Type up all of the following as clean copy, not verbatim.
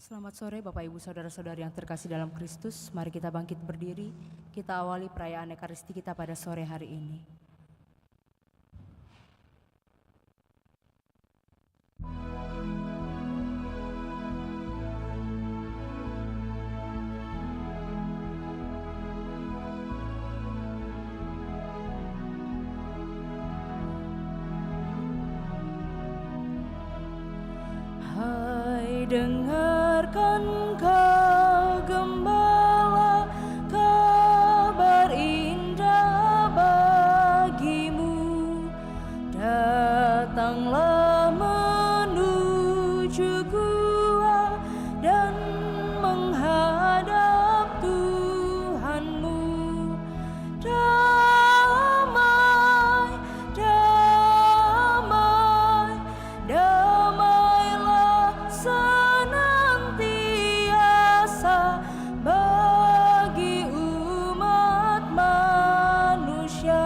Selamat sore Bapak Ibu Saudara-saudari yang terkasih dalam Kristus. Mari kita bangkit berdiri. Kita awali perayaan Ekaristi kita pada sore hari ini. Hai, dengarkan kau gembala, kabar indah bagimu. Datanglah menuju gua dan menghadap Tuhanmu. Damai, damai, damailah senantiasa bagi umat manusia.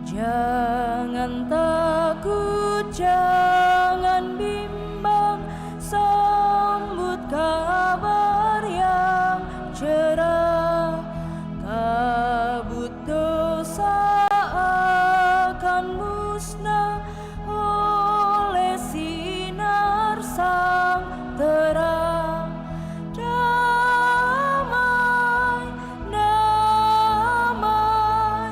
Jangan takut, jangan bimbang, sambut kabar yang cerah. Kabut dosa akan musnah oleh sinar sang terang. Damai, damai,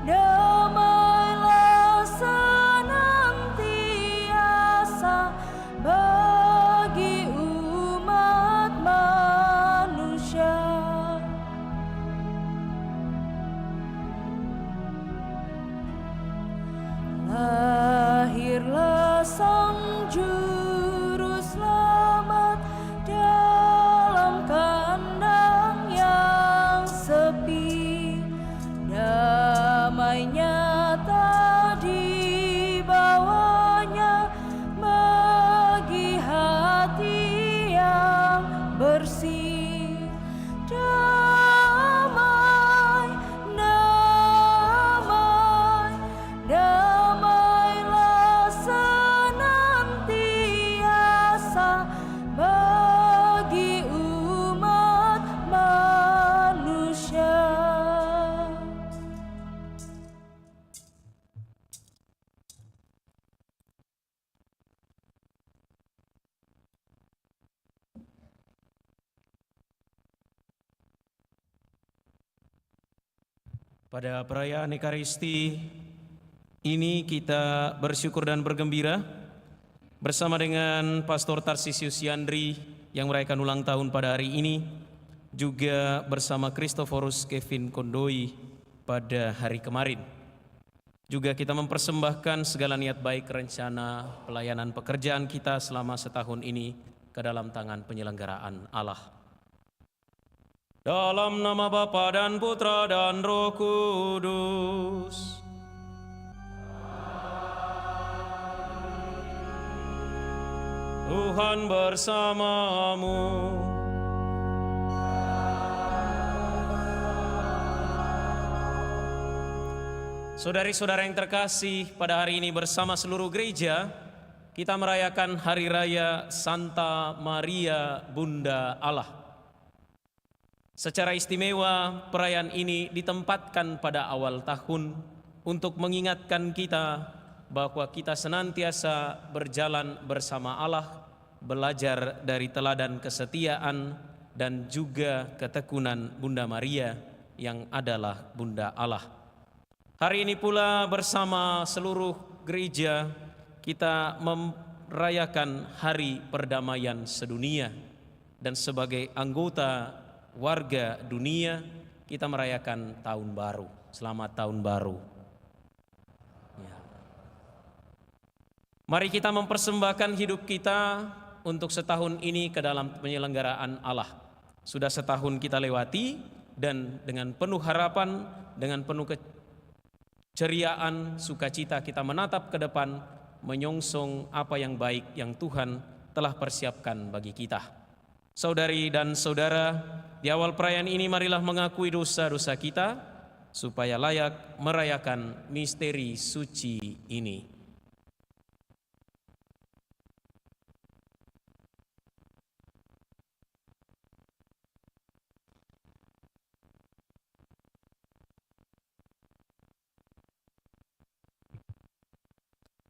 damailah senantiasa bagi umat manusia. Lahirlah sang juru selamat dalam kandang yang sepi. Damai nyata dibawanya bagi hati yang bersih. Damai, damai, damailah senantiasa bagi umat manusia. Pada perayaan Ekaristi ini kita bersyukur dan bergembira bersama dengan Pastor Tarsisius Yandri yang merayakan ulang tahun pada hari ini, juga bersama Christophorus Kevin Kondoi pada hari kemarin. Juga kita mempersembahkan segala niat baik rencana pelayanan pekerjaan kita selama setahun ini ke dalam tangan penyelenggaraan Allah. Dalam nama Bapa dan Putra dan Roh Kudus. Tuhan bersamamu. Saudari-saudara yang terkasih, pada hari ini bersama seluruh gereja kita merayakan Hari Raya Santa Maria Bunda Allah. Secara istimewa, perayaan ini ditempatkan pada awal tahun untuk mengingatkan kita bahwa kita senantiasa berjalan bersama Allah, belajar dari teladan kesetiaan dan juga ketekunan Bunda Maria yang adalah Bunda Allah. Hari ini pula bersama seluruh gereja kita merayakan Hari Perdamaian Sedunia, dan sebagai anggota warga dunia kita merayakan tahun baru. Selamat tahun baru. Ya. Mari kita mempersembahkan hidup kita untuk setahun ini ke dalam penyelenggaraan Allah. Sudah setahun kita lewati, dan dengan penuh harapan, dengan penuh keceriaan, sukacita kita menatap ke depan, menyongsong apa yang baik yang Tuhan telah persiapkan bagi kita. Saudari dan saudara, di awal perayaan ini marilah mengakui dosa-dosa kita supaya layak merayakan misteri suci ini.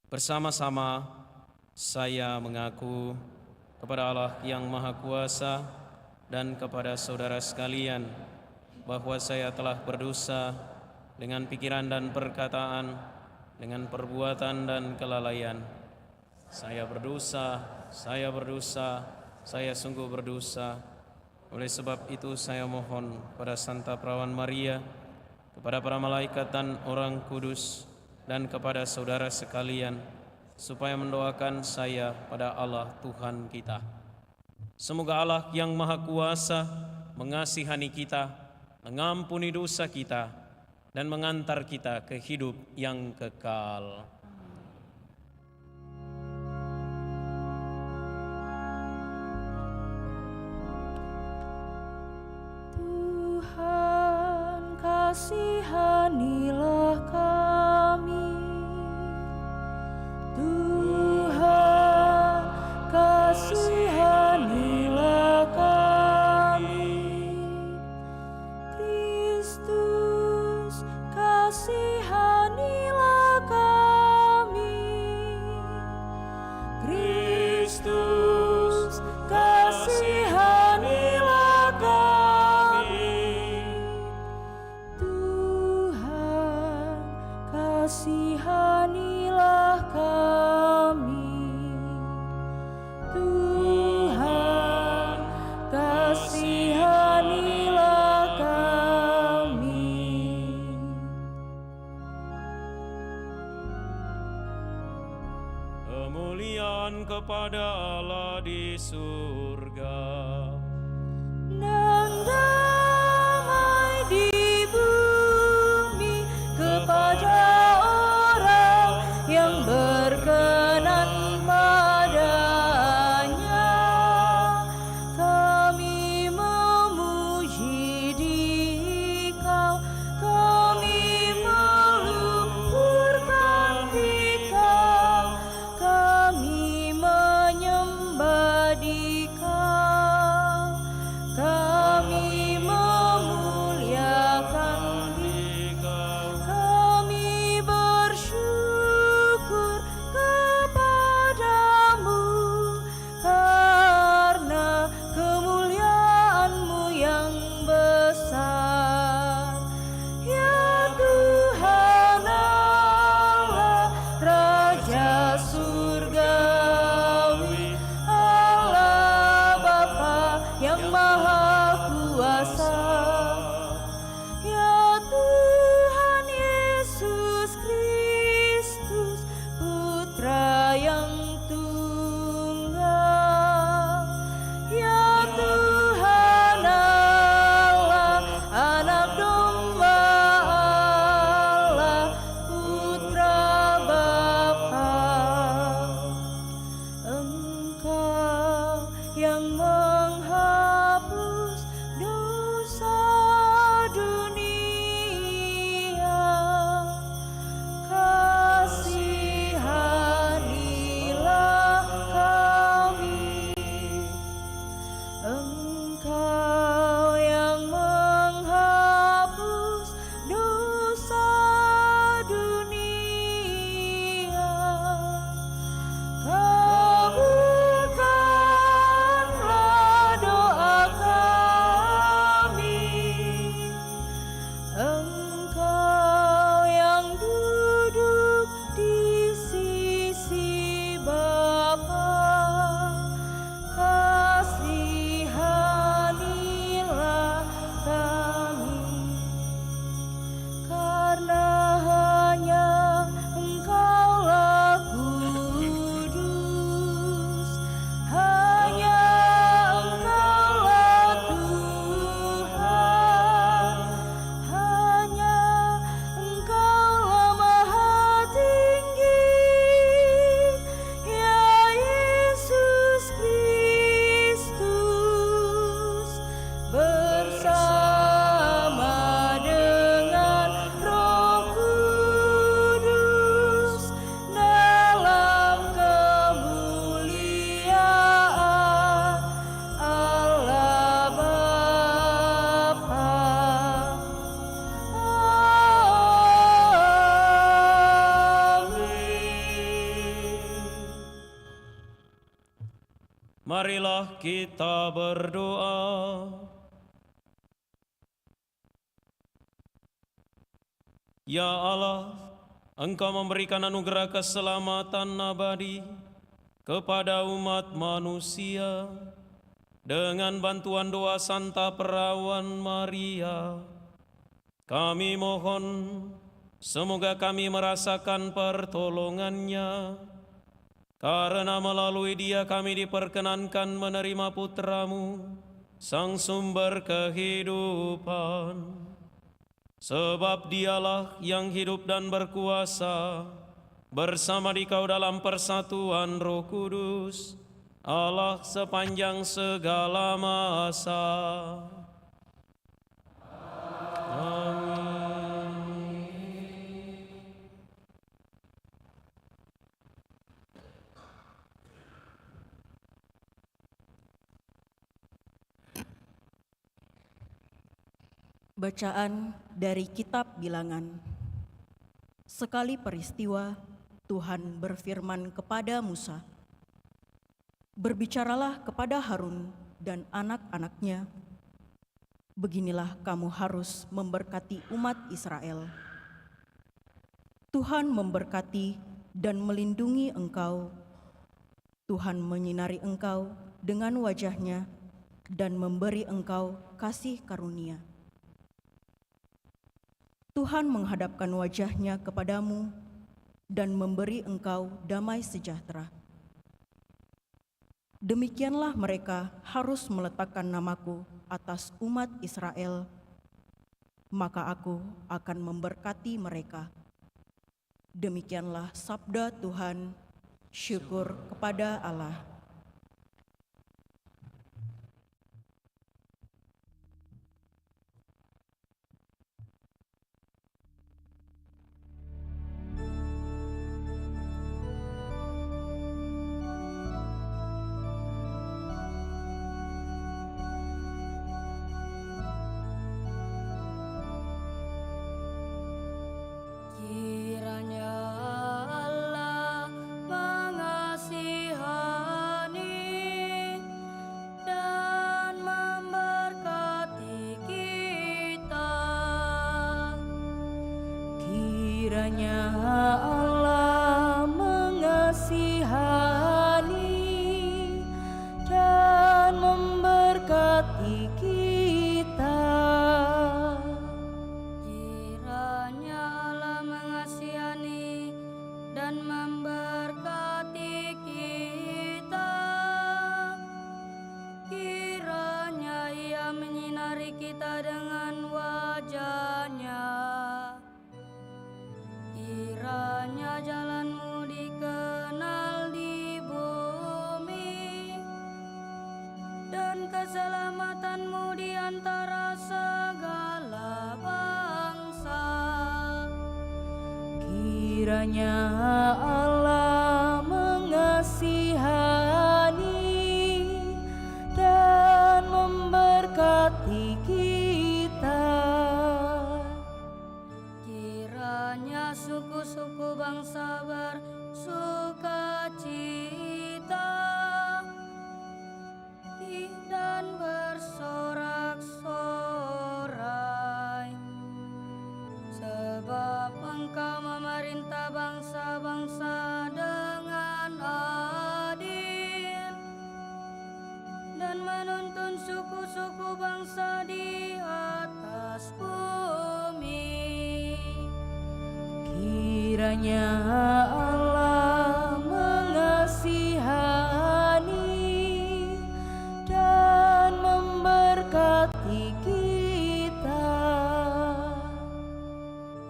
Bersama-sama saya mengaku kepada Allah yang Maha Kuasa dan kepada saudara sekalian bahwa saya telah berdosa dengan pikiran dan perkataan, dengan perbuatan dan kelalaian. Saya berdosa, saya sungguh berdosa. Oleh sebab itu saya mohon pada Santa Perawan Maria, kepada para malaikat dan orang kudus, dan kepada saudara sekalian, supaya mendoakan saya pada Allah Tuhan kita. Semoga Allah yang Maha Kuasa mengasihani kita, mengampuni dosa kita, dan mengantar kita ke hidup yang kekal. Tuhan, kasihanilah kami. Tuhan, kasihanilah kami. Kristus, kasihanilah kami. Kristus, kasihanilah kami. Tuhan, kasihanilah kami. Tuhan, kasihanilah kami. Kemuliaan kepada Allah di surga, Dan damai di bumi kepada orang yang berkenan padanya. Kami memuji Dikau, kami meluhurkan Dikau, kami menyembah Dikau, kami Marilah kita berdoa. Ya Allah, Engkau memberikan anugerah keselamatan abadi kepada umat manusia dengan bantuan doa Santa Perawan Maria. Kami mohon, semoga kami merasakan pertolongannya, karena melalui dia kami diperkenankan menerima putra-Mu, Sang Sumber kehidupan. Sebab dialah yang hidup dan berkuasa bersama Dikau dalam persatuan Roh Kudus, Allah sepanjang segala masa. Bacaan dari Kitab Bilangan. Sekali peristiwa, Tuhan berfirman kepada Musa, "Berbicaralah kepada Harun dan anak-anaknya, beginilah kamu harus memberkati umat Israel. Tuhan memberkati dan melindungi engkau. Tuhan menyinari engkau dengan wajah-Nya dan memberi engkau kasih karunia. Tuhan menghadapkan wajah-Nya kepadamu dan memberi engkau damai sejahtera. Demikianlah mereka harus meletakkan namaku atas umat Israel, maka aku akan memberkati mereka." Demikianlah sabda Tuhan. Syukur kepada Allah. Kiranya Allah mengasihani dan memberkati kita. Kiranya Allah mengasihani dan memberkati kita. Kiranya Allah mengasihani dan memberkati kita. Kiranya Ia menyinari kita dengan wajah-Nya. Kiranya jalan-Mu dikenal di bumi, dan keselamatan-Mu di antara segala bangsa. Kiranya Allah mengasihani dan memberkati kita. Kiranya suku-suku bangsa bersukacita dan bersorak-sorai, sebab Engkau memerintah bangsa-bangsa dengan adil dan menuntun suku-suku bangsa di atas bumi. Kiranya Allah mengasihani dan memberkati kita.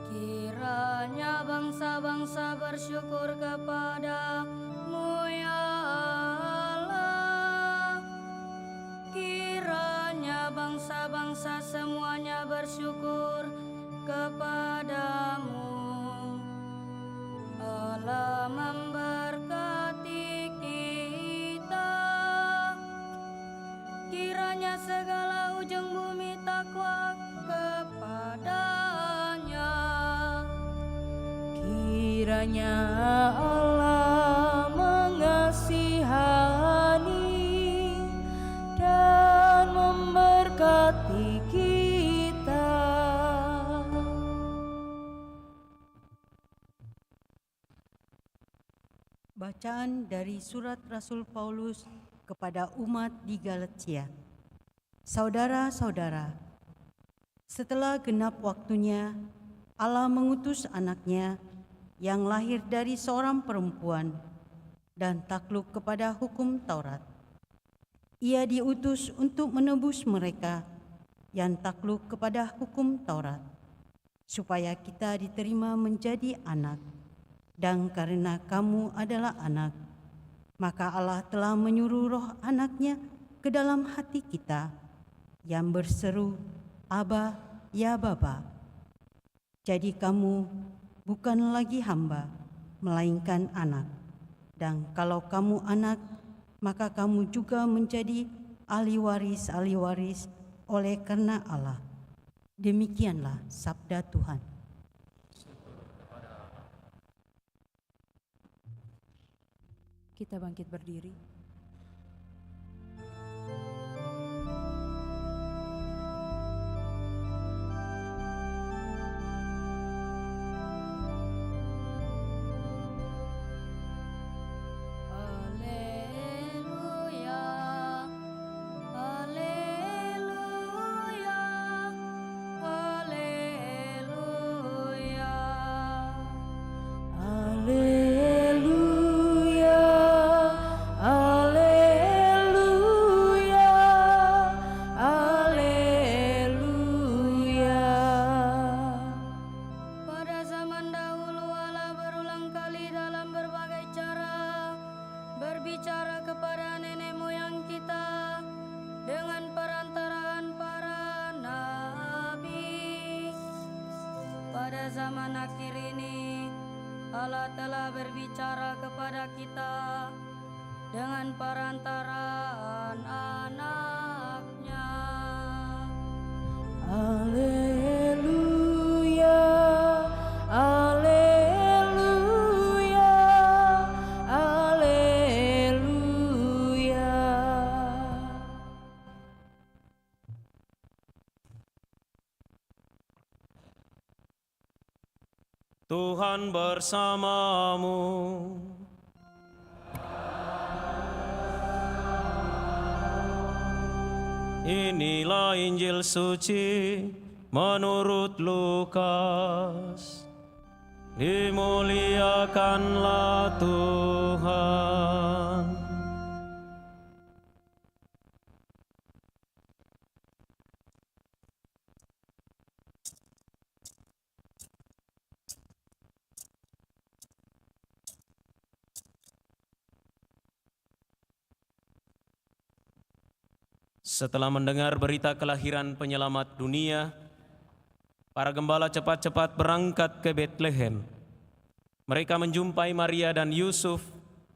Kiranya bangsa-bangsa bersyukur kepada-Mu, ya Allah. Kiranya bangsa-bangsa semuanya bersyukur kepada-Mu. Allah memberkati kita. Kiranya segala ujung bumi takwa kepada-Nya. Kiranya Allah mengasihani Bacaan dari surat Rasul Paulus kepada umat di Galatia. Saudara-saudara, setelah genap waktunya, Allah mengutus anaknya yang lahir dari seorang perempuan dan takluk kepada hukum Taurat. Ia diutus untuk menebus mereka yang takluk kepada hukum Taurat, supaya kita diterima menjadi anak. Dan karena kamu adalah anak, maka Allah telah menyuruh roh anaknya ke dalam hati kita yang berseru, Aba, ya Bapa. Jadi kamu bukan lagi hamba, melainkan anak. Dan kalau kamu anak, maka kamu juga menjadi ahli waris oleh karena Allah. Demikianlah sabda Tuhan. Kita bangkit berdiri. Haleluya, haleluya, haleluya. Haleluya, haleluya, haleluya. Pada zaman dahulu Allah berulang kali dalam berbagai cara berbicara kepada nenek moyang kita dengan perantaraan para nabi. Pada zaman akhir ini Allah telah berbicara kepada kita dengan perantaraan anaknya. Haleluya, haleluya, haleluya. Tuhan bersamamu. Inilah Injil suci menurut Lukas. Dimuliakanlah Tuhan. Setelah mendengar berita kelahiran penyelamat dunia, para gembala cepat-cepat berangkat ke Betlehem. Mereka menjumpai Maria dan Yusuf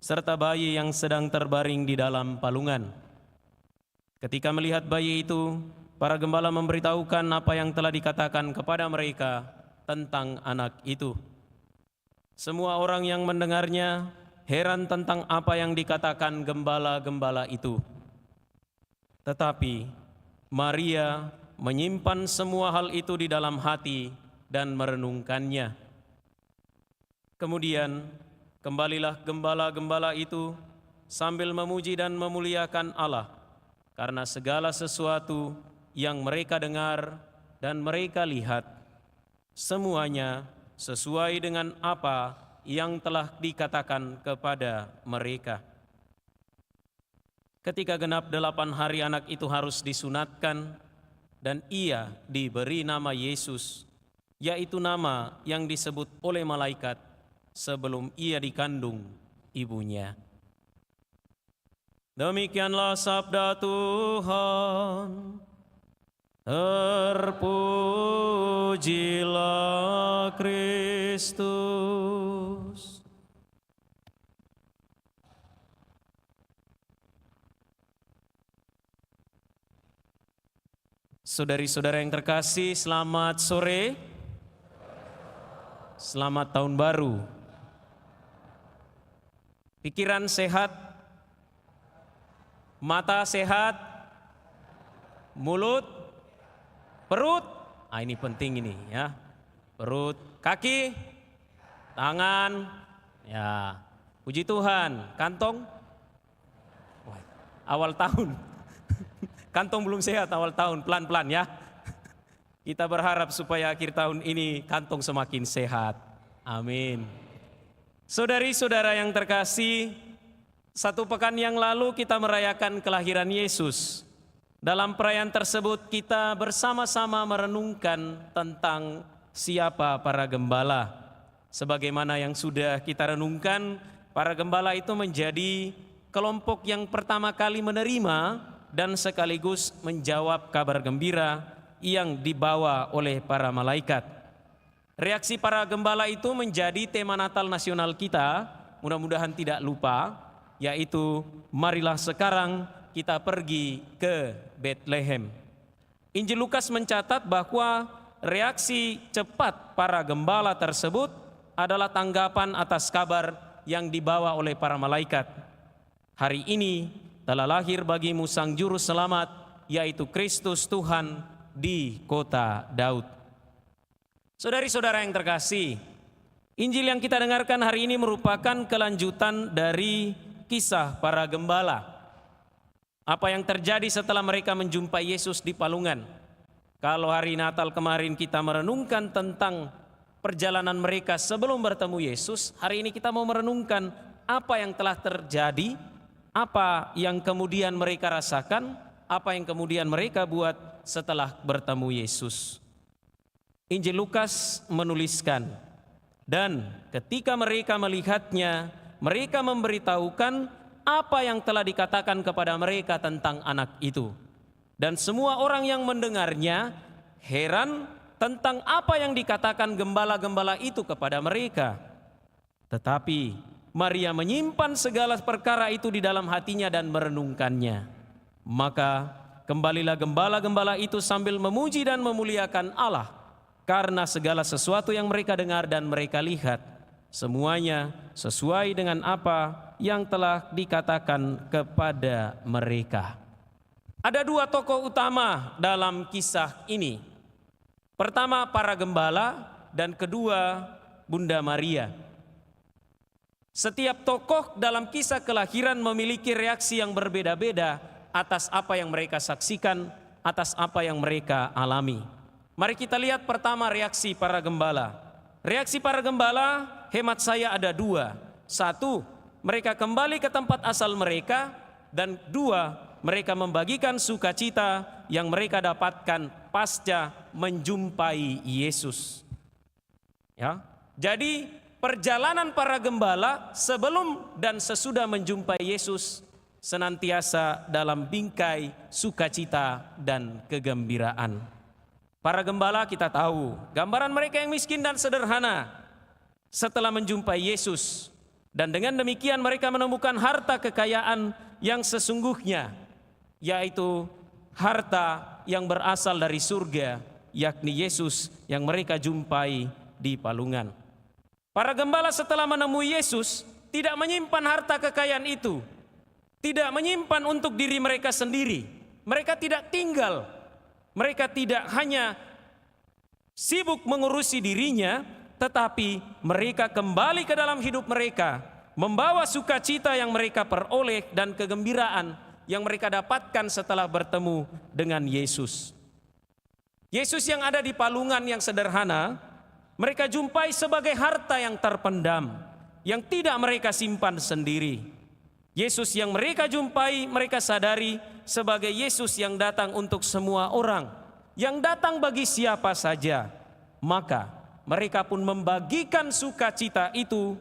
serta bayi yang sedang terbaring di dalam palungan. Ketika melihat bayi itu, para gembala memberitahukan apa yang telah dikatakan kepada mereka tentang anak itu. Semua orang yang mendengarnya heran tentang apa yang dikatakan gembala-gembala itu. Tetapi Maria menyimpan semua hal itu di dalam hati dan merenungkannya. Kemudian kembalilah gembala-gembala itu sambil memuji dan memuliakan Allah karena segala sesuatu yang mereka dengar dan mereka lihat, semuanya sesuai dengan apa yang telah dikatakan kepada mereka. Ketika genap 8 hari anak itu harus disunatkan dan ia diberi nama Yesus, yaitu nama yang disebut oleh malaikat sebelum ia dikandung ibunya. Demikianlah sabda Tuhan. Terpujilah Kristus. Saudari-saudara yang terkasih, selamat sore. Selamat tahun baru. Pikiran sehat, mata sehat, mulut, perut. Ini penting ini ya. Perut, kaki, tangan, ya. Puji Tuhan, kantong awal tahun. Kantong belum sehat awal tahun, pelan-pelan ya. Kita berharap supaya akhir tahun ini kantong semakin sehat. Amin. Saudari-saudara yang terkasih, 1 pekan yang lalu kita merayakan kelahiran Yesus. Dalam perayaan tersebut kita bersama-sama merenungkan tentang siapa para gembala. Sebagaimana yang sudah kita renungkan, para gembala itu menjadi kelompok yang pertama kali menerima dan sekaligus menjawab kabar gembira yang dibawa oleh para malaikat. Reaksi para gembala itu menjadi tema Natal nasional kita, mudah-mudahan tidak lupa, yaitu marilah sekarang kita pergi ke Bethlehem. Injil Lukas mencatat bahwa reaksi cepat para gembala tersebut adalah tanggapan atas kabar yang dibawa oleh para malaikat. Hari ini telah lahir bagimu Sang Juru Selamat, yaitu Kristus Tuhan di kota Daud. Saudari-saudara yang terkasih, Injil yang kita dengarkan hari ini merupakan kelanjutan dari kisah para gembala. Apa yang terjadi setelah mereka menjumpai Yesus di palungan? Kalau hari Natal kemarin kita merenungkan tentang perjalanan mereka sebelum bertemu Yesus, hari ini kita mau merenungkan apa yang telah terjadi, apa yang kemudian mereka rasakan, apa yang kemudian mereka buat setelah bertemu Yesus. Injil Lukas menuliskan, dan ketika mereka melihatnya, mereka memberitahukan apa yang telah dikatakan kepada mereka tentang anak itu. Dan semua orang yang mendengarnya heran tentang apa yang dikatakan gembala-gembala itu kepada mereka. Tetapi Maria menyimpan segala perkara itu di dalam hatinya dan merenungkannya. Maka kembalilah gembala-gembala itu sambil memuji dan memuliakan Allah karena segala sesuatu yang mereka dengar dan mereka lihat, semuanya sesuai dengan apa yang telah dikatakan kepada mereka. Ada dua tokoh utama dalam kisah ini. Pertama para gembala dan kedua Bunda Maria. Setiap tokoh dalam kisah kelahiran memiliki reaksi yang berbeda-beda atas apa yang mereka saksikan, atas apa yang mereka alami. Mari kita lihat pertama reaksi para gembala. Reaksi para gembala hemat saya ada dua. Satu, mereka kembali ke tempat asal mereka, dan dua, mereka membagikan sukacita yang mereka dapatkan pasca menjumpai Yesus. Ya, jadi perjalanan para gembala sebelum dan sesudah menjumpai Yesus senantiasa dalam bingkai sukacita dan kegembiraan. Para gembala kita tahu, gambaran mereka yang miskin dan sederhana setelah menjumpai Yesus. Dan dengan demikian mereka menemukan harta kekayaan yang sesungguhnya, yaitu harta yang berasal dari surga, yakni Yesus yang mereka jumpai di palungan. Para gembala setelah menemui Yesus tidak menyimpan harta kekayaan itu, tidak menyimpan untuk diri mereka sendiri. Mereka tidak tinggal, mereka tidak hanya sibuk mengurusi dirinya, tetapi mereka kembali ke dalam hidup mereka, membawa sukacita yang mereka peroleh dan kegembiraan yang mereka dapatkan setelah bertemu dengan Yesus. Yesus yang ada di palungan yang sederhana, mereka jumpai sebagai harta yang terpendam, yang tidak mereka simpan sendiri. Yesus yang mereka jumpai, mereka sadari sebagai Yesus yang datang untuk semua orang, yang datang bagi siapa saja. Maka mereka pun membagikan sukacita itu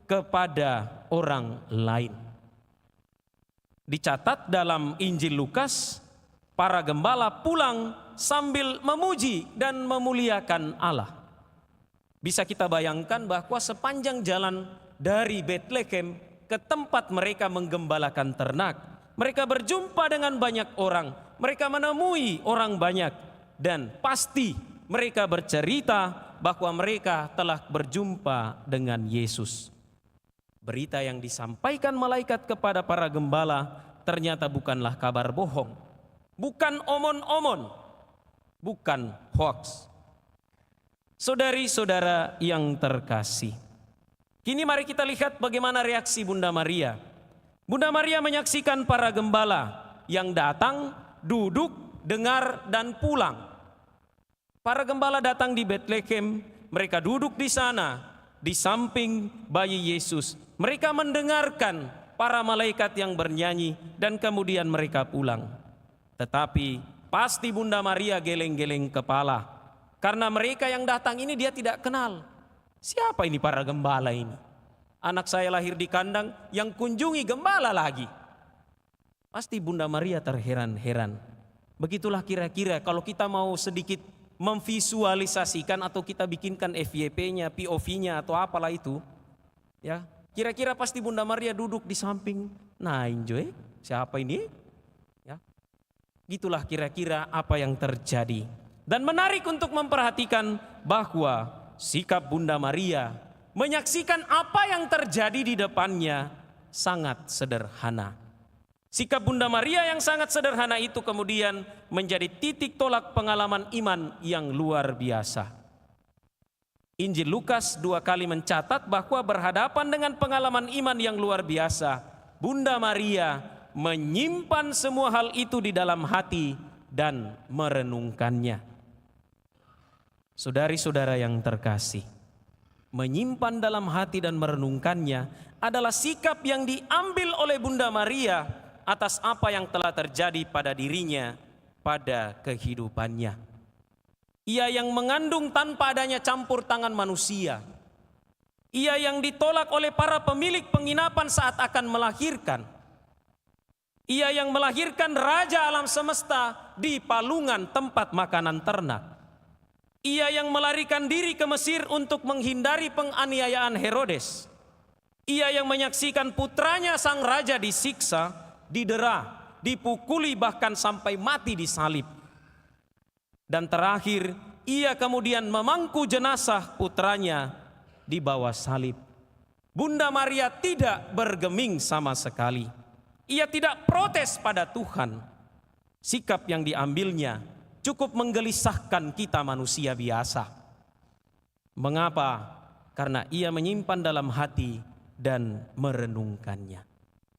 kepada orang lain. Dicatat dalam Injil Lukas, para gembala pulang sambil memuji dan memuliakan Allah. Bisa kita bayangkan bahwa sepanjang jalan dari Bethlehem ke tempat mereka menggembalakan ternak, mereka berjumpa dengan banyak orang, mereka menemui orang banyak, dan pasti mereka bercerita bahwa mereka telah berjumpa dengan Yesus. Berita yang disampaikan malaikat kepada para gembala ternyata bukanlah kabar bohong, bukan omon-omon, bukan hoax. Saudari-saudara yang terkasih, Kini mari kita lihat bagaimana reaksi Bunda Maria. Bunda Maria menyaksikan para gembala yang datang, duduk, dengar, dan pulang. Para gembala datang di Bethlehem, mereka duduk di sana, di samping bayi Yesus. Mereka mendengarkan para malaikat yang bernyanyi dan kemudian mereka pulang. Tetapi pasti Bunda Maria geleng-geleng kepala, karena mereka yang datang ini dia tidak kenal. Siapa ini para gembala ini? Anak saya lahir di kandang, yang kunjungi gembala lagi. Pasti Bunda Maria terheran-heran. Begitulah kira-kira kalau kita mau sedikit memvisualisasikan atau kita bikinkan FYP-nya, POV-nya atau apalah itu. Ya, kira-kira pasti Bunda Maria duduk di samping. Nah, enjoy, siapa ini? Ya. Gitulah kira-kira apa yang terjadi. Dan menarik untuk memperhatikan bahwa sikap Bunda Maria menyaksikan apa yang terjadi di depannya sangat sederhana. Sikap Bunda Maria yang sangat sederhana itu kemudian menjadi titik tolak pengalaman iman yang luar biasa. Injil Lukas 2 kali mencatat bahwa berhadapan dengan pengalaman iman yang luar biasa, Bunda Maria menyimpan semua hal itu di dalam hati dan merenungkannya. Saudari-saudara yang terkasih, menyimpan dalam hati dan merenungkannya adalah sikap yang diambil oleh Bunda Maria atas apa yang telah terjadi pada dirinya pada kehidupannya. Ia yang mengandung tanpa adanya campur tangan manusia. Ia yang ditolak oleh para pemilik penginapan saat akan melahirkan. Ia yang melahirkan Raja alam semesta di palungan tempat makanan ternak. Ia yang melarikan diri ke Mesir untuk menghindari penganiayaan Herodes. Ia yang menyaksikan putranya sang raja disiksa, didera, dipukuli bahkan sampai mati disalib. Dan terakhir, ia kemudian memangku jenazah putranya di bawah salib. Bunda Maria tidak bergeming sama sekali. Ia tidak protes pada Tuhan. Sikap yang diambilnya cukup menggelisahkan kita manusia biasa. Mengapa? Karena ia menyimpan dalam hati dan merenungkannya.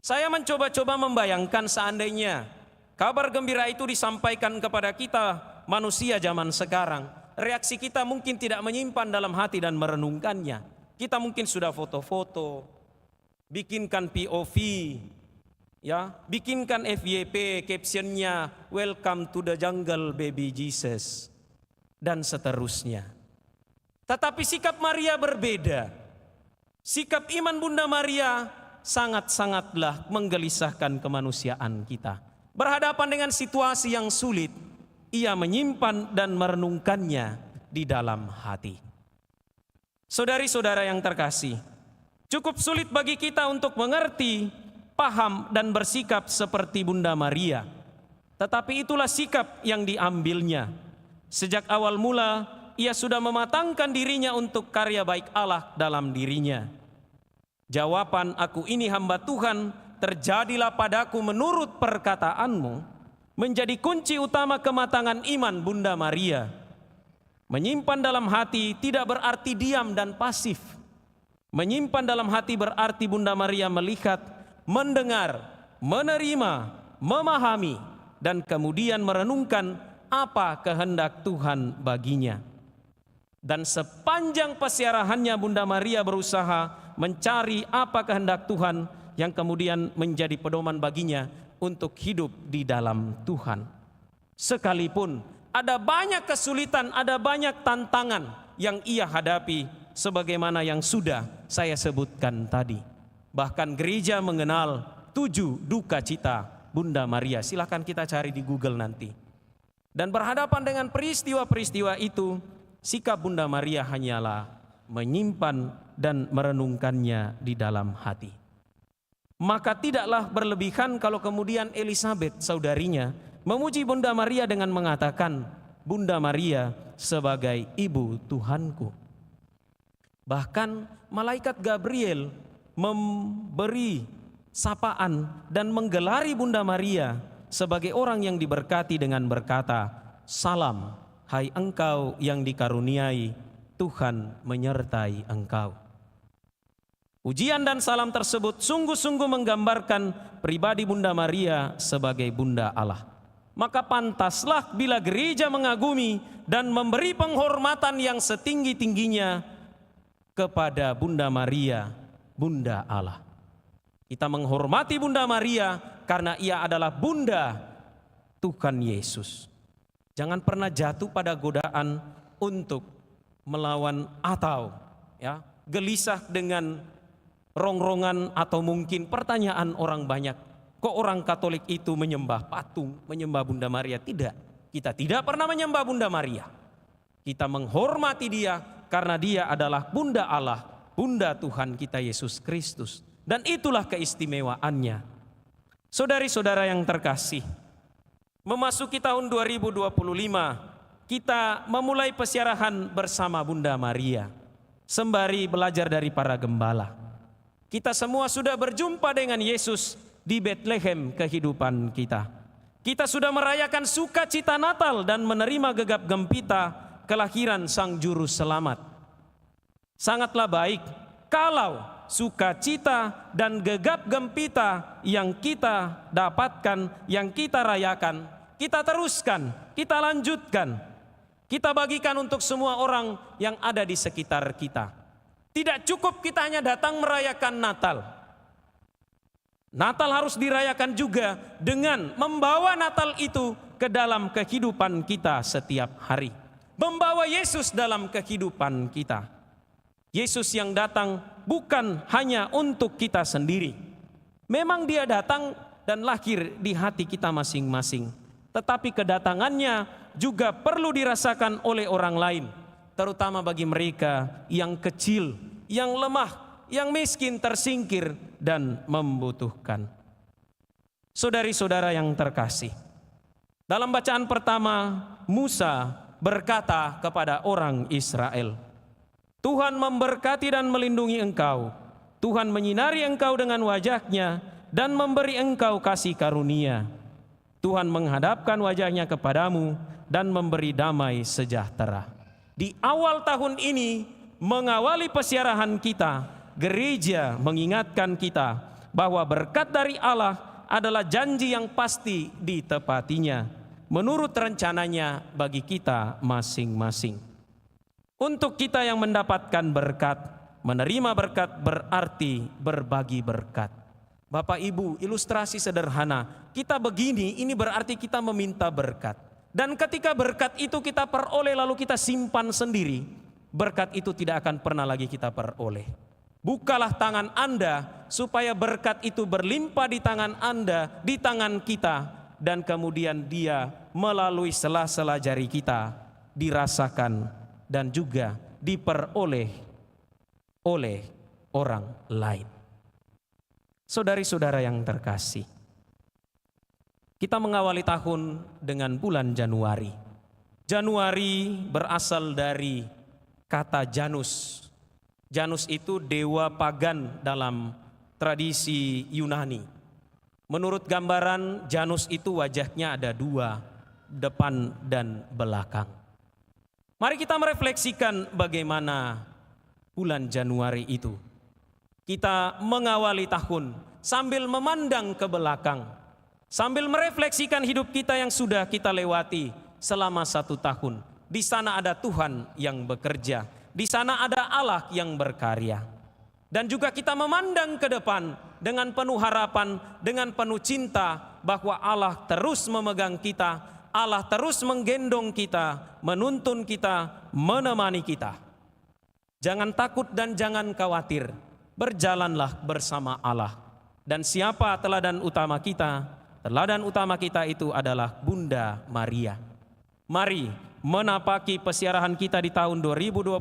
Saya mencoba-coba membayangkan seandainya kabar gembira itu disampaikan kepada kita manusia zaman sekarang. Reaksi kita mungkin tidak menyimpan dalam hati dan merenungkannya. Kita mungkin sudah foto-foto, bikinkan POV, ya, bikinkan FYP, captionnya "Welcome to the jungle baby Jesus" dan seterusnya. Tetapi sikap Maria berbeda. Sikap iman Bunda Maria sangat-sangatlah menggelisahkan kemanusiaan kita. Berhadapan dengan situasi yang sulit, ia menyimpan dan merenungkannya di dalam hati. Saudari-saudara yang terkasih, cukup sulit bagi kita untuk mengerti, paham dan bersikap seperti Bunda Maria. Tetapi itulah sikap yang diambilnya. Sejak awal mula ia sudah mematangkan dirinya untuk karya baik Allah dalam dirinya. Jawaban "Aku ini hamba Tuhan, terjadilah padaku menurut perkataanmu" menjadi kunci utama kematangan iman Bunda Maria. Menyimpan dalam hati tidak berarti diam dan pasif. Menyimpan dalam hati berarti Bunda Maria melihat, mendengar, menerima, memahami, dan kemudian merenungkan apa kehendak Tuhan baginya. Dan sepanjang pesiarahannya Bunda Maria berusaha mencari apa kehendak Tuhan yang kemudian menjadi pedoman baginya untuk hidup di dalam Tuhan. Sekalipun ada banyak kesulitan, ada banyak tantangan yang ia hadapi sebagaimana yang sudah saya sebutkan tadi. Bahkan gereja mengenal 7 duka cita Bunda Maria. Silakan kita cari di Google nanti. Dan berhadapan dengan peristiwa-peristiwa itu, sikap Bunda Maria hanyalah menyimpan dan merenungkannya di dalam hati. Maka tidaklah berlebihan kalau kemudian Elizabeth, saudarinya, memuji Bunda Maria dengan mengatakan, "Bunda Maria sebagai ibu Tuhanku." Bahkan malaikat Gabriel memberi sapaan dan menggelari Bunda Maria sebagai orang yang diberkati dengan berkata, "Salam, hai engkau yang dikaruniai, Tuhan menyertai engkau." Pujian dan salam tersebut sungguh-sungguh menggambarkan pribadi Bunda Maria sebagai Bunda Allah. Maka pantaslah bila gereja mengagumi dan memberi penghormatan yang setinggi-tingginya kepada Bunda Maria, Bunda Allah. Kita menghormati Bunda Maria karena ia adalah Bunda Tuhan Yesus. Jangan pernah jatuh pada godaan untuk melawan atau gelisah dengan rongrongan atau mungkin pertanyaan orang banyak. Kok orang Katolik itu menyembah patung, menyembah Bunda Maria? Tidak, kita tidak pernah menyembah Bunda Maria. Kita menghormati dia karena dia adalah Bunda Allah, Bunda Tuhan kita Yesus Kristus. Dan itulah keistimewaannya. Saudari-saudara yang terkasih, memasuki tahun 2025, kita memulai pesiarahan bersama Bunda Maria, sembari belajar dari para gembala. Kita semua sudah berjumpa dengan Yesus di Bethlehem kehidupan kita. Kita sudah merayakan sukacita Natal dan menerima gegap gempita kelahiran Sang Juru Selamat. Sangatlah baik kalau sukacita dan gegap gempita yang kita dapatkan, yang kita rayakan, kita teruskan, kita lanjutkan. Kita bagikan untuk semua orang yang ada di sekitar kita. Tidak cukup kita hanya datang merayakan Natal. Natal harus dirayakan juga dengan membawa Natal itu ke dalam kehidupan kita setiap hari. Membawa Yesus dalam kehidupan kita. Yesus yang datang bukan hanya untuk kita sendiri. Memang dia datang dan lahir di hati kita masing-masing. Tetapi kedatangannya juga perlu dirasakan oleh orang lain. Terutama bagi mereka yang kecil, yang lemah, yang miskin, tersingkir, dan membutuhkan. Saudari-saudara yang terkasih, dalam bacaan pertama, Musa berkata kepada orang Israel, Tuhan memberkati dan melindungi engkau, Tuhan menyinari engkau dengan wajahnya dan memberi engkau kasih karunia. Tuhan menghadapkan wajahnya kepadamu dan memberi damai sejahtera. Di awal tahun ini, mengawali pesiarahan kita, gereja mengingatkan kita bahwa berkat dari Allah adalah janji yang pasti ditepatinya menurut rencananya bagi kita masing-masing. Untuk kita yang mendapatkan berkat, menerima berkat berarti berbagi berkat. Bapak Ibu, ilustrasi sederhana, kita begini, ini berarti kita meminta berkat. Dan ketika berkat itu kita peroleh lalu kita simpan sendiri, berkat itu tidak akan pernah lagi kita peroleh. Bukalah tangan Anda supaya berkat itu berlimpah di tangan Anda, di tangan kita, dan kemudian dia melalui sela-sela jari kita dirasakan dan juga diperoleh oleh orang lain. Saudari-saudara yang terkasih, kita mengawali tahun dengan bulan Januari. Januari berasal dari kata Janus. Janus itu dewa pagan dalam tradisi Yunani. Menurut gambaran, Janus itu wajahnya ada dua, depan dan belakang. Mari kita merefleksikan bagaimana bulan Januari itu. Kita mengawali tahun sambil memandang ke belakang. Sambil merefleksikan hidup kita yang sudah kita lewati selama 1 tahun. Di sana ada Tuhan yang bekerja. Di sana ada Allah yang berkarya. Dan juga kita memandang ke depan dengan penuh harapan, dengan penuh cinta bahwa Allah terus memegang kita, Allah terus menggendong kita, menuntun kita, menemani kita. Jangan takut dan jangan khawatir. Berjalanlah bersama Allah. Dan siapa teladan utama kita? Teladan utama kita itu adalah Bunda Maria. Mari menapaki pesiarahan kita di tahun 2025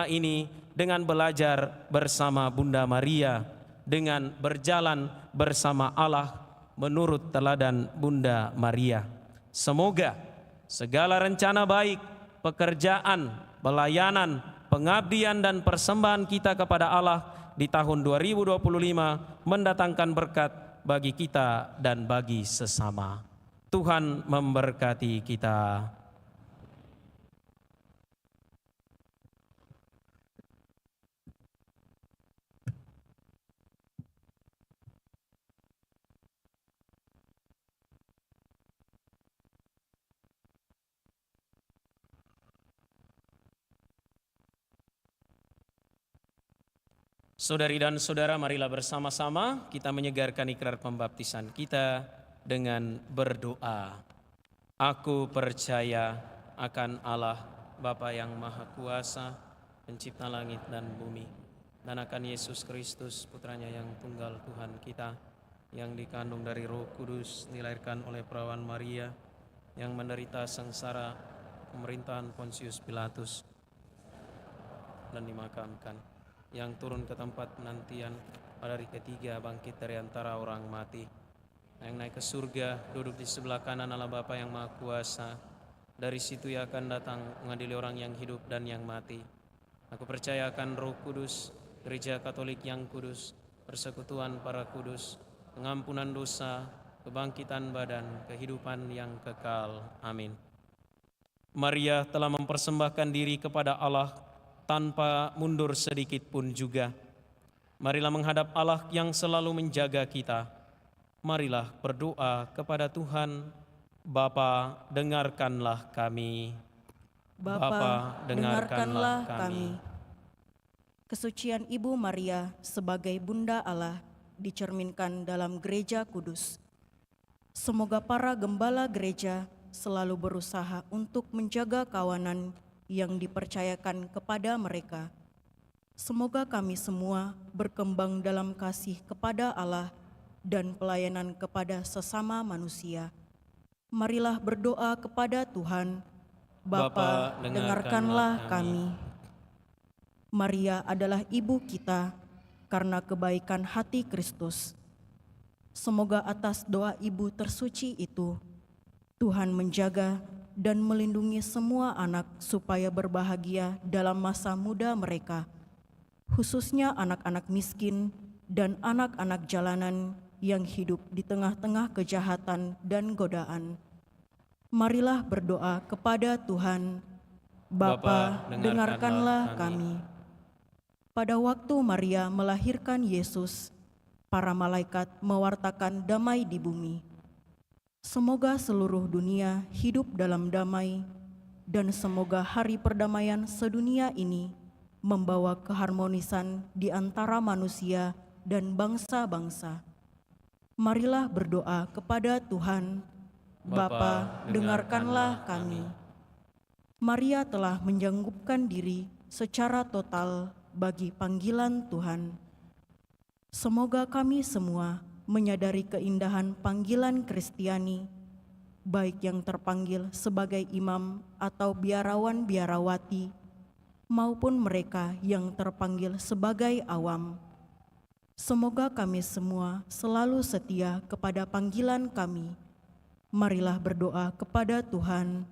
ini dengan belajar bersama Bunda Maria, dengan berjalan bersama Allah menurut teladan Bunda Maria. Semoga segala rencana baik, pekerjaan, pelayanan, pengabdian dan persembahan kita kepada Allah di tahun 2025 mendatangkan berkat bagi kita dan bagi sesama. Tuhan memberkati kita. Saudari dan saudara, marilah bersama-sama kita menyegarkan ikrar pembaptisan kita dengan berdoa. Aku percaya akan Allah, Bapa yang Maha Kuasa, pencipta langit dan bumi, dan akan Yesus Kristus, putranya yang tunggal Tuhan kita, yang dikandung dari Roh Kudus, dilahirkan oleh perawan Maria, yang menderita sengsara pemerintahan Pontius Pilatus, dan dimakamkan, yang turun ke tempat penantian pada hari ketiga, bangkit dari antara orang mati, yang naik ke surga, duduk di sebelah kanan Allah Bapa yang Maha Kuasa. Dari situ ia akan datang mengadili orang yang hidup dan yang mati. Aku percaya akan Roh Kudus, Gereja Katolik yang kudus, persekutuan para kudus, pengampunan dosa, kebangkitan badan, kehidupan yang kekal. Amin. Maria telah mempersembahkan diri kepada Allah tanpa mundur sedikit pun juga. Marilah menghadap Allah yang selalu menjaga kita. Marilah berdoa kepada Tuhan. Bapa, dengarkanlah kami. Bapa, dengarkanlah kami. Kesucian Ibu Maria sebagai Bunda Allah dicerminkan dalam Gereja Kudus. Semoga para gembala gereja selalu berusaha untuk menjaga kawanan yang dipercayakan kepada mereka. Semoga kami semua berkembang dalam kasih kepada Allah dan pelayanan kepada sesama manusia. Marilah berdoa kepada Tuhan. Bapa, dengarkanlah kami. Maria adalah ibu kita karena kebaikan hati Kristus. Semoga atas doa ibu tersuci itu, Tuhan menjaga dan melindungi semua anak supaya berbahagia dalam masa muda mereka, khususnya anak-anak miskin dan anak-anak jalanan yang hidup di tengah-tengah kejahatan dan godaan. Marilah berdoa kepada Tuhan. Bapa, dengarkanlah kami. Pada waktu Maria melahirkan Yesus, para malaikat mewartakan damai di bumi. Semoga seluruh dunia hidup dalam damai, dan semoga hari perdamaian sedunia ini membawa keharmonisan di antara manusia dan bangsa-bangsa. Marilah berdoa kepada Tuhan. Bapa, dengarkanlah kami. Maria telah menyanggupkan diri secara total bagi panggilan Tuhan. Semoga kami semua menyadari keindahan panggilan Kristiani, baik yang terpanggil sebagai imam atau biarawan-biarawati, maupun mereka yang terpanggil sebagai awam. Semoga kami semua selalu setia kepada panggilan kami. Marilah berdoa kepada Tuhan.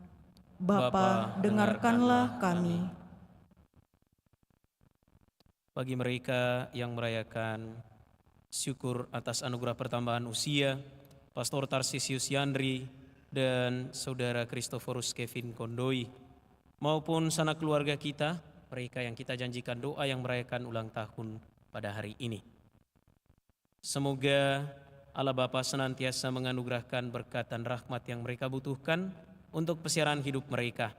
Bapa, dengarkanlah kami. Bagi mereka yang merayakan syukur atas anugerah pertambahan usia, Pastor Tarsisius Yandri dan Saudara Kristoforus Kevin Kondoi, maupun sanak keluarga kita, mereka yang kita janjikan doa yang merayakan ulang tahun pada hari ini. Semoga Allah Bapa senantiasa menganugerahkan berkat dan rahmat yang mereka butuhkan untuk persiaran hidup mereka,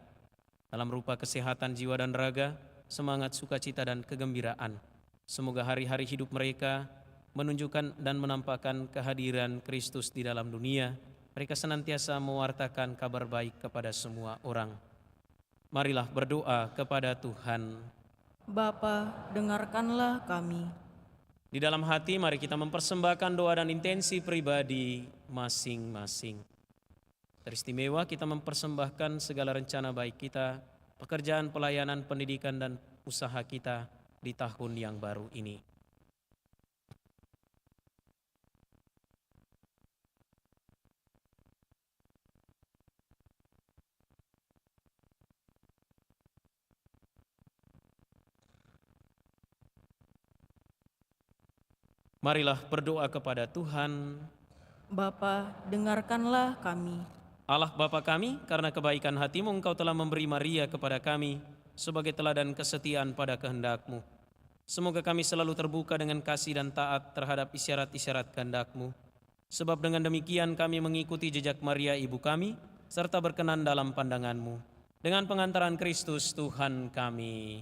dalam rupa kesehatan jiwa dan raga, semangat, sukacita, dan kegembiraan. Semoga hari-hari hidup mereka menunjukkan dan menampakkan kehadiran Kristus di dalam dunia. Mereka senantiasa mewartakan kabar baik kepada semua orang. Marilah berdoa kepada Tuhan. Bapa, dengarkanlah kami. Di dalam hati mari kita mempersembahkan doa dan intensi pribadi masing-masing. Teristimewa kita mempersembahkan segala rencana baik kita, pekerjaan, pelayanan, pendidikan, dan usaha kita di tahun yang baru ini. Marilah berdoa kepada Tuhan. Bapa, dengarkanlah kami. Allah Bapa kami, karena kebaikan hati-Mu Engkau telah memberi Maria kepada kami sebagai teladan kesetiaan pada kehendak-Mu. Semoga kami selalu terbuka dengan kasih dan taat terhadap isyarat-isyarat kehendak-Mu. Sebab dengan demikian kami mengikuti jejak Maria ibu kami, serta berkenan dalam pandangan-Mu. Dengan pengantaran Kristus Tuhan kami.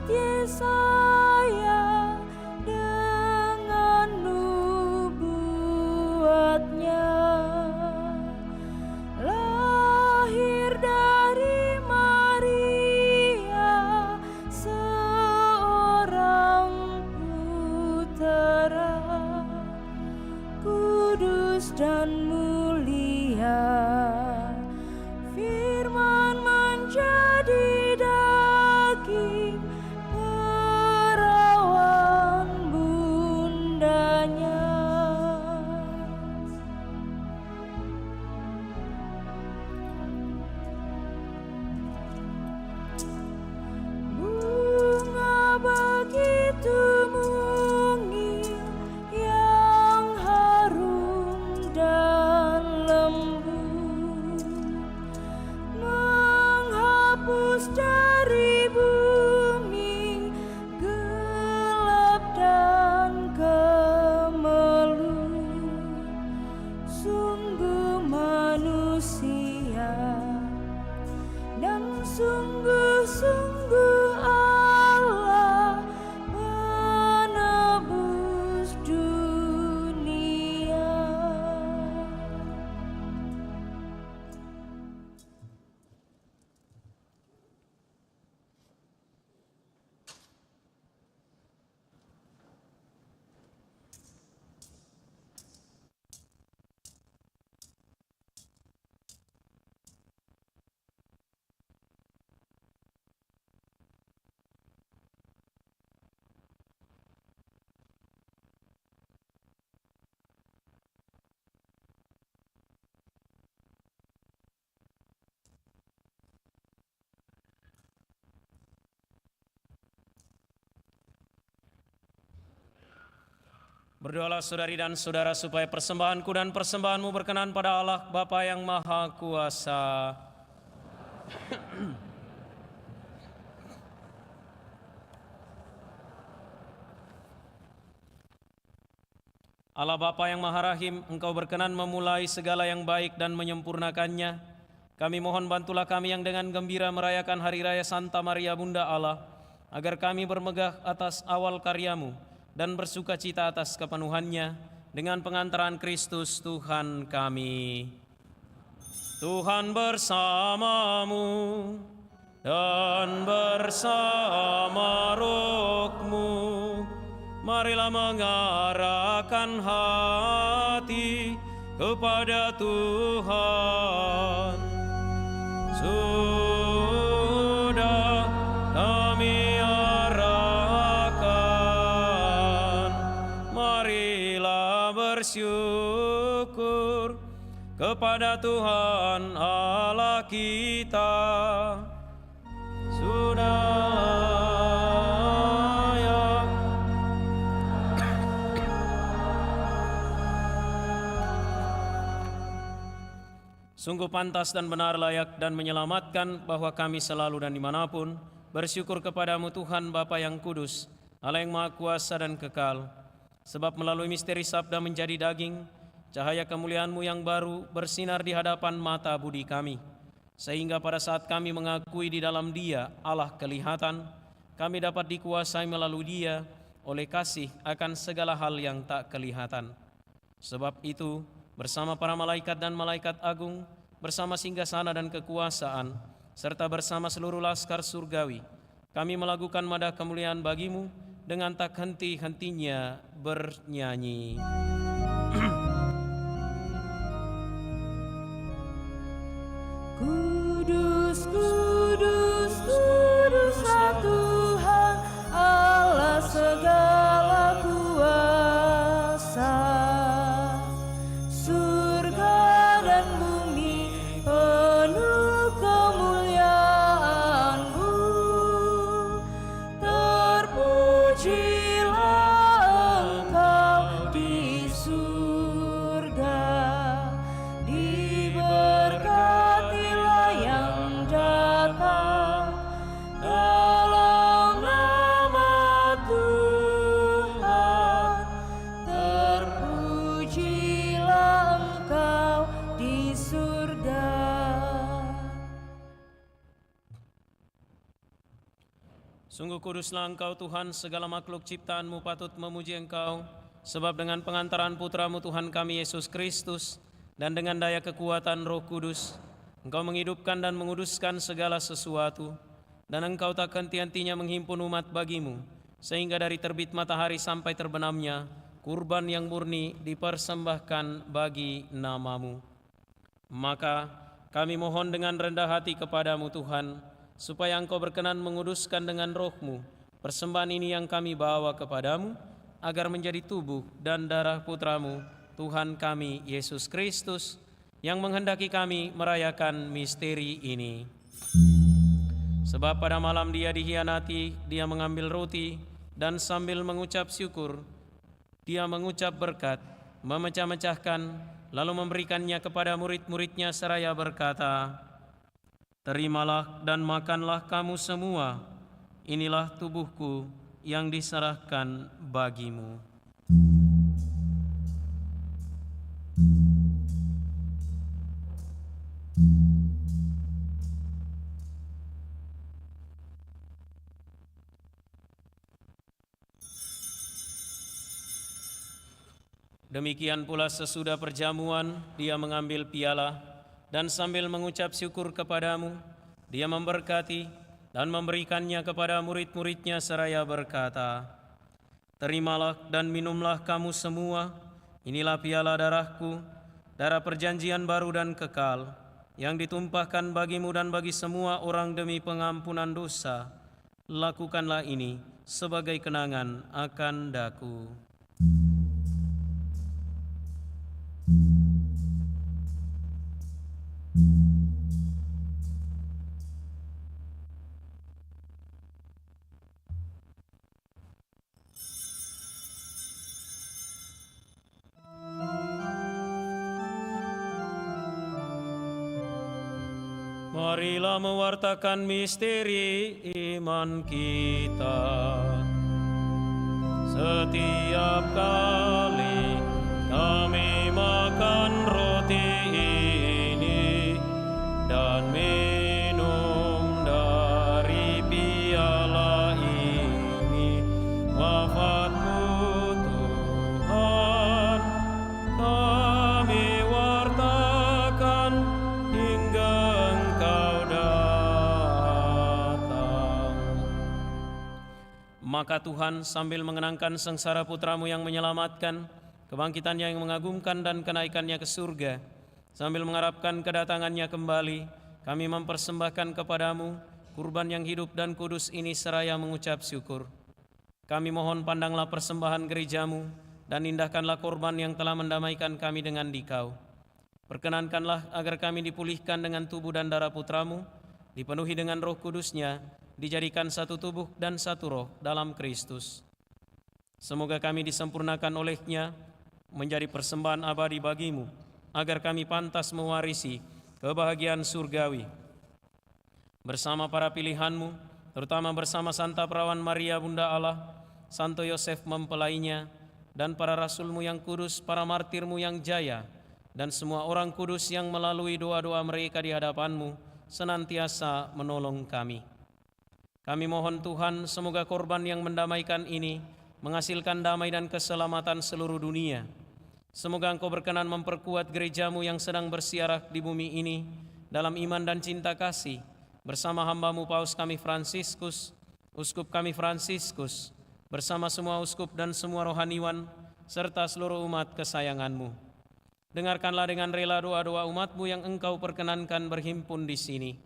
Yesaya dengan nubuatnya, lahir dari Maria seorang putera, kudus dan mulia. Firman menjadi daging, perawan bundanya. Bunga begitu mungil yang harum dan lembut, menghapus dari bumi gelap dan kemelut. Sungguh manusia dan sungguh-sungguh Allah, penebus dunia. Berdoalah saudari dan saudara supaya persembahanku dan persembahanmu berkenan pada Allah Bapa yang Maha Kuasa. Allah Bapa yang Maha Rahim, Engkau berkenan memulai segala yang baik dan menyempurnakannya. Kami mohon bantulah kami yang dengan gembira merayakan Hari Raya Santa Maria Bunda Allah, agar kami bermegah atas awal karya-Mu dan bersuka cita atas kepenuhannya dengan pengantaran Kristus Tuhan kami. Tuhan bersamamu dan bersama rohmu. Marilah mengarahkan hati kepada Tuhan. Sudah kami arahkan, marilah bersyukur kepada Tuhan Allah kita. Sudah layak sungguh pantas dan benar, layak dan menyelamatkan bahwa kami selalu dan dimanapun bersyukur kepadamu Tuhan Bapa yang kudus, Allah yang Maha Kuasa dan kekal. Sebab melalui misteri sabda menjadi daging, cahaya kemuliaan-Mu yang baru bersinar di hadapan mata budi kami. Sehingga pada saat kami mengakui di dalam Dia Allah kelihatan, kami dapat dikuasai melalui Dia oleh kasih akan segala hal yang tak kelihatan. Sebab itu, bersama para malaikat dan malaikat agung, bersama singgasana dan kekuasaan, serta bersama seluruh laskar surgawi, kami melakukan madah kemuliaan bagi-Mu dengan tak henti-hentinya bernyanyi. Kudus, kudus, kuduslah Tuhan Allah segala kuasa. Surga dan bumi penuh kemuliaan-Mu. Terpujilah Engkau di surga, diberkatilah yang datang dalam nama Tuhan. Terpujilah Engkau di surga. Sungguh kuduslah Engkau Tuhan, segala makhluk ciptaan-Mu patut memuji Engkau, sebab dengan pengantaran Putra-Mu Tuhan kami Yesus Kristus, dan dengan daya kekuatan Roh Kudus, Engkau menghidupkan dan menguduskan segala sesuatu, dan Engkau tak henti-hentinya menghimpun umat bagimu, sehingga dari terbit matahari sampai terbenamnya, kurban yang murni dipersembahkan bagi nama-Mu. Maka kami mohon dengan rendah hati kepadamu Tuhan, supaya Engkau berkenan menguduskan dengan Roh-Mu persembahan ini yang kami bawa kepadamu, agar menjadi tubuh dan darah Putra-Mu, Tuhan kami Yesus Kristus, yang menghendaki kami merayakan misteri ini. Sebab pada malam Dia dikhianati, Dia mengambil roti, dan sambil mengucap syukur, Dia mengucap berkat, memecah-mecahkan, lalu memberikannya kepada murid-muridnya seraya berkata, "Terimalah dan makanlah kamu semua, inilah tubuhku yang diserahkan bagimu." Demikian pula sesudah perjamuan, Dia mengambil piala, dan sambil mengucap syukur kepadamu, Dia memberkati dan memberikannya kepada murid-muridnya seraya berkata, "Terimalah dan minumlah kamu semua, inilah piala darahku, darah perjanjian baru dan kekal, yang ditumpahkan bagimu dan bagi semua orang demi pengampunan dosa. Lakukanlah ini sebagai kenangan akan daku." Marilah mewartakan misteri iman kita. Setiap kali kami makan roti ini dan minum dari piala ini, wafat-Mu Tuhan kami wartakan hingga Maka Tuhan sambil mengenangkan sengsara Putra-Mu yang menyelamatkan, kebangkitannya yang mengagumkan dan kenaikannya ke surga, sambil mengharapkan kedatangannya kembali, kami mempersembahkan kepadamu kurban yang hidup dan kudus ini seraya mengucap syukur. Kami mohon pandanglah persembahan gereja-Mu dan indahkanlah korban yang telah mendamaikan kami dengan Dikau. Perkenankanlah agar kami dipulihkan dengan tubuh dan darah Putra-Mu, dipenuhi dengan Roh Kudus-Nya, dijadikan satu tubuh dan satu roh dalam Kristus. Semoga kami disempurnakan oleh-Nya menjadi persembahan abadi bagi-Mu, agar kami pantas mewarisi kebahagiaan surgawi. Bersama para pilihan-Mu, terutama bersama Santa Perawan Maria Bunda Allah, Santo Yosef mempelainya, dan para rasul-Mu yang kudus, para martir-Mu yang jaya, dan semua orang kudus yang melalui doa-doa mereka di hadapan-Mu senantiasa menolong kami. Kami mohon Tuhan, semoga korban yang mendamaikan ini menghasilkan damai dan keselamatan seluruh dunia. Semoga Engkau berkenan memperkuat gereja-Mu yang sedang bersiarah di bumi ini dalam iman dan cinta kasih, bersama hamba-Mu Paus kami Fransiskus, Uskup kami Fransiskus, bersama semua uskup dan semua rohaniwan, serta seluruh umat kesayangan-Mu. Dengarkanlah dengan rela doa-doa umat-Mu yang Engkau perkenankan berhimpun di sini.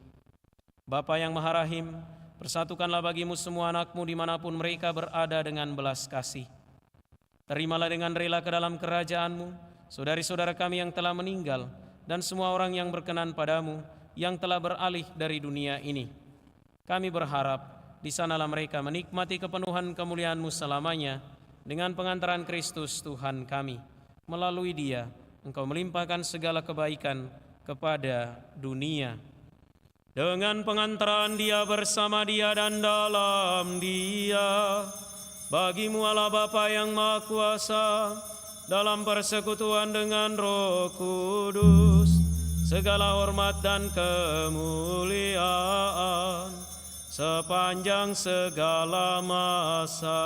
Bapa yang Maha Rahim, persatukanlah bagi-Mu semua anak-Mu dimanapun mereka berada dengan belas kasih. Terimalah dengan rela ke dalam kerajaan-Mu saudari-saudara kami yang telah meninggal dan semua orang yang berkenan pada-Mu yang telah beralih dari dunia ini. Kami berharap di sanalah mereka menikmati kepenuhan kemuliaan-Mu selamanya dengan pengantaran Kristus Tuhan kami. Melalui Dia, Engkau melimpahkan segala kebaikan kepada dunia. Dengan pengantaran Dia, bersama Dia, dan dalam Dia, bagi-Mu Allah Bapa yang Maha Kuasa, dalam persekutuan dengan Roh Kudus, segala hormat dan kemuliaan sepanjang segala masa.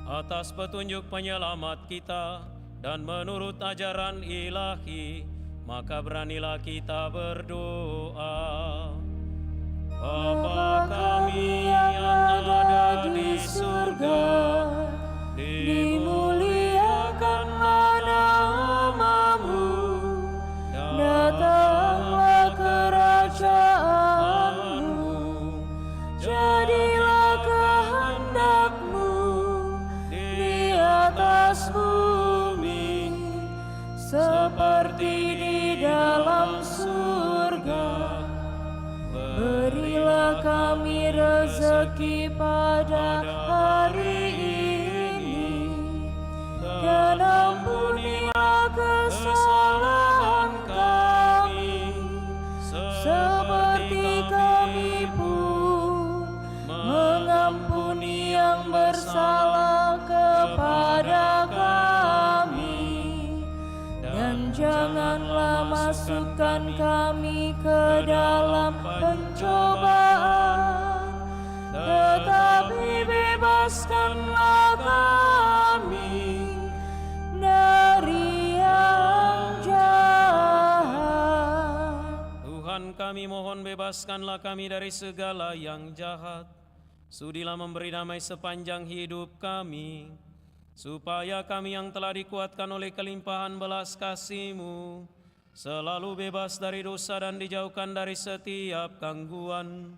Atas petunjuk penyelamat kita dan menurut ajaran ilahi, maka beranilah kita berdoa. Bapa kami yang ada di surga, dimuliakanlah namamu, datanglah kerajaanmu, jadilah kehendakmu di atas bumi seperti di dalam surga. Berilah kami rezeki pada hari ini, dan ampunilah kesalahan kami, seperti kami pun mengampuni yang bersalah kepada kami. Dan janganlah masukkan kami ke dalam pencobaan, tetapi bebaskanlah kami dari yang jahat. Tuhan kami mohon bebaskanlah kami dari segala yang jahat. Sudilah memberi damai sepanjang hidup kami, supaya kami yang telah dikuatkan oleh kelimpahan belas kasih-Mu selalu bebas dari dosa dan dijauhkan dari setiap gangguan,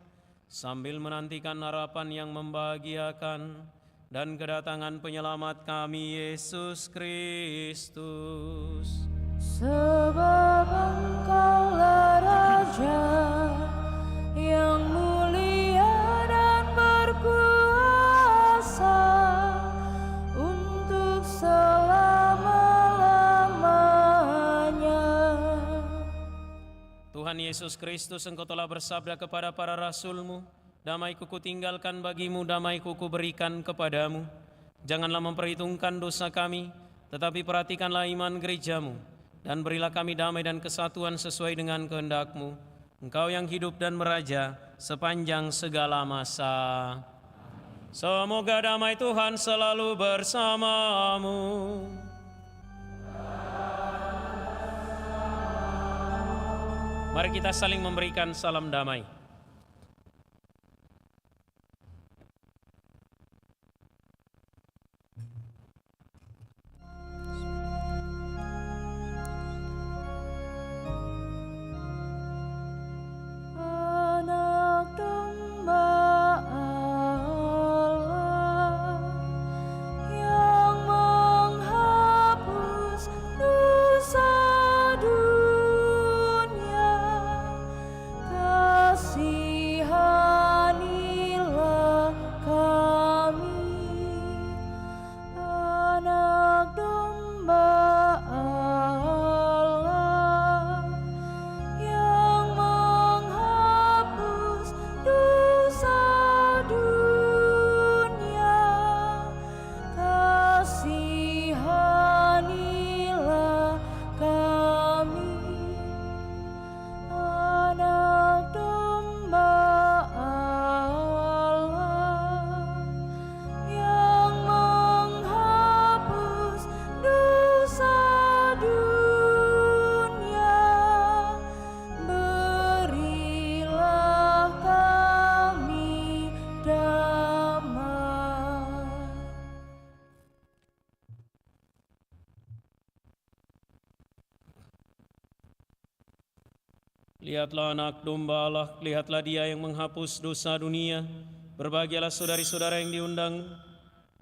sambil menantikan harapan yang membahagiakan dan kedatangan penyelamat kami, Yesus Kristus. Sebab Engkaulah Raja yang mulia dan berkuasa untuk selama-lamanya. Tuhan Yesus Kristus, Engkau telah bersabda kepada para rasul-Mu, damai-Ku kutinggalkan bagimu, damai-Ku kuberikan kepadamu. Janganlah memperhitungkan dosa kami, tetapi perhatikanlah iman gereja-Mu, dan berilah kami damai dan kesatuan sesuai dengan kehendak-Mu. Engkau yang hidup dan meraja sepanjang segala masa. Semoga damai Tuhan selalu bersamamu. Mari kita saling memberikan salam damai. Anak domba Allah yang menghapus dosa dunia, kasihanilah kami. Anak domba Allah yang menghapus dosa dunia, kasihanilah kami. Anak domba Allah yang menghapus dosa dunia, berilah kami damai. Lihatlah anak domba Allah, lihatlah Dia yang menghapus dosa dunia. Berbahagialah saudari-saudara yang diundang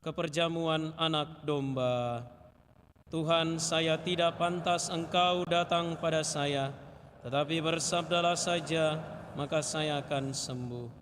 ke perjamuan anak domba. Tuhan, saya tidak pantas Engkau datang pada saya, tetapi bersabdalah saja, maka saya akan sembuh.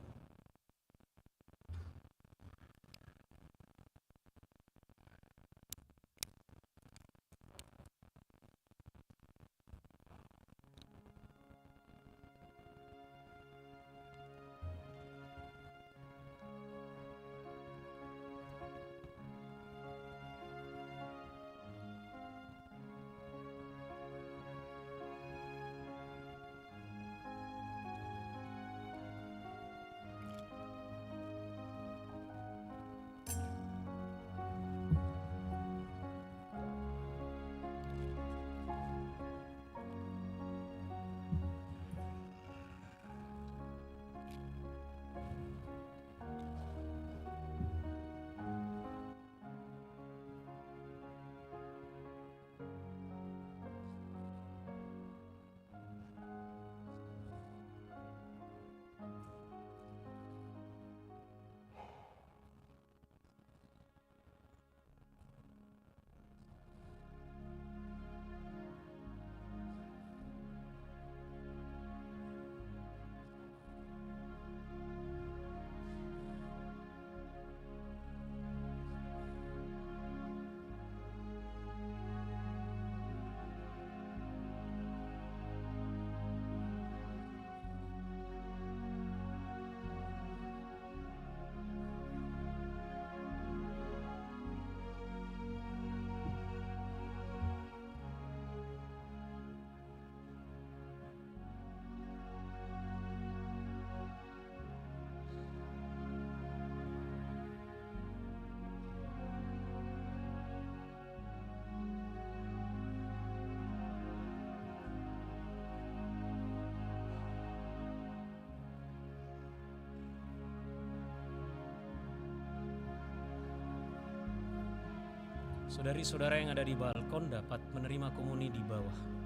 Saudari-saudara yang ada di balkon dapat menerima komuni di bawah.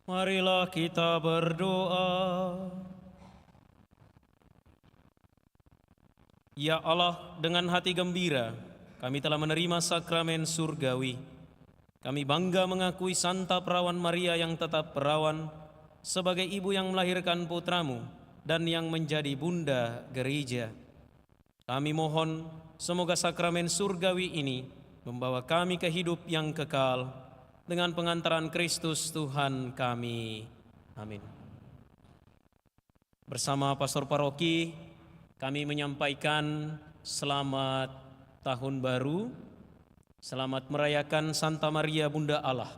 Marilah kita berdoa. Ya Allah, dengan hati gembira, kami telah menerima sakramen surgawi. Kami bangga mengakui Santa Perawan Maria yang tetap perawan sebagai ibu yang melahirkan putramu dan yang menjadi bunda gereja. Kami mohon semoga sakramen surgawi ini membawa kami ke hidup yang kekal dengan pengantaran Kristus Tuhan kami. Amin. Bersama Pastor Paroki, kami menyampaikan selamat tahun baru, selamat merayakan Santa Maria Bunda Allah.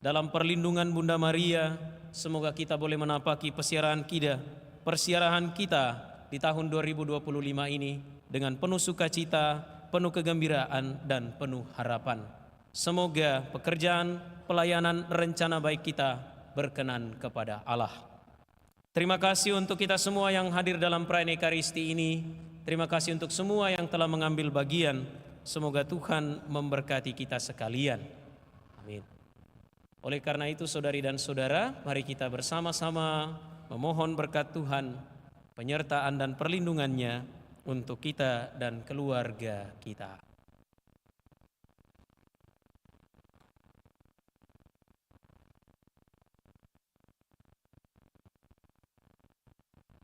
Dalam perlindungan Bunda Maria, semoga kita boleh menapaki persiaran kita di tahun 2025 ini dengan penuh sukacita, penuh kegembiraan, dan penuh harapan. Semoga pekerjaan, pelayanan, rencana baik kita berkenan kepada Allah. Terima kasih untuk kita semua yang hadir dalam perayaan Ekaristi ini. Terima kasih untuk semua yang telah mengambil bagian. Semoga Tuhan memberkati kita sekalian. Amin. Oleh karena itu, saudari dan saudara, mari kita bersama-sama memohon berkat Tuhan, penyertaan dan perlindungannya untuk kita dan keluarga kita.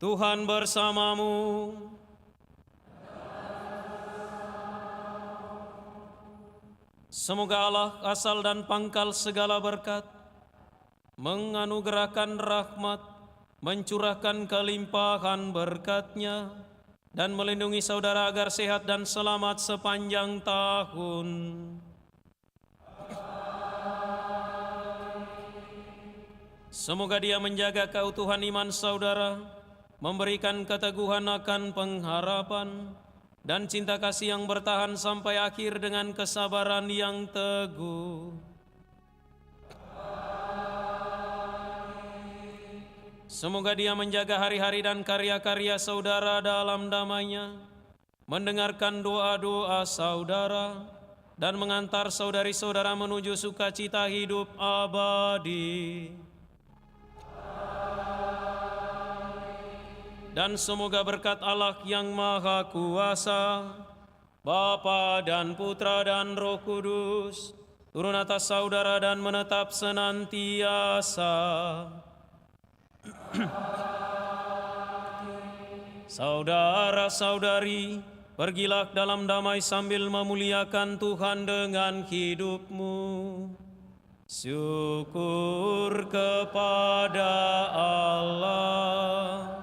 Tuhan bersamamu. Semoga Allah, asal dan pangkal segala berkat, menganugerahkan rahmat, mencurahkan kelimpahan berkat-Nya, dan melindungi saudara agar sehat dan selamat sepanjang tahun. Semoga Dia menjaga keutuhan iman saudara, memberikan keteguhan akan pengharapan, dan cinta kasih yang bertahan sampai akhir dengan kesabaran yang teguh. Semoga Dia menjaga hari-hari dan karya-karya saudara dalam damai-Nya, mendengarkan doa-doa saudara, dan mengantar saudari-saudara menuju sukacita hidup abadi. Dan semoga berkat Allah yang Maha Kuasa, Bapa dan Putra dan Roh Kudus, turun atas saudara dan menetap senantiasa. Saudara-saudari, pergilah dalam damai sambil memuliakan Tuhan dengan hidupmu. Syukur kepada Allah.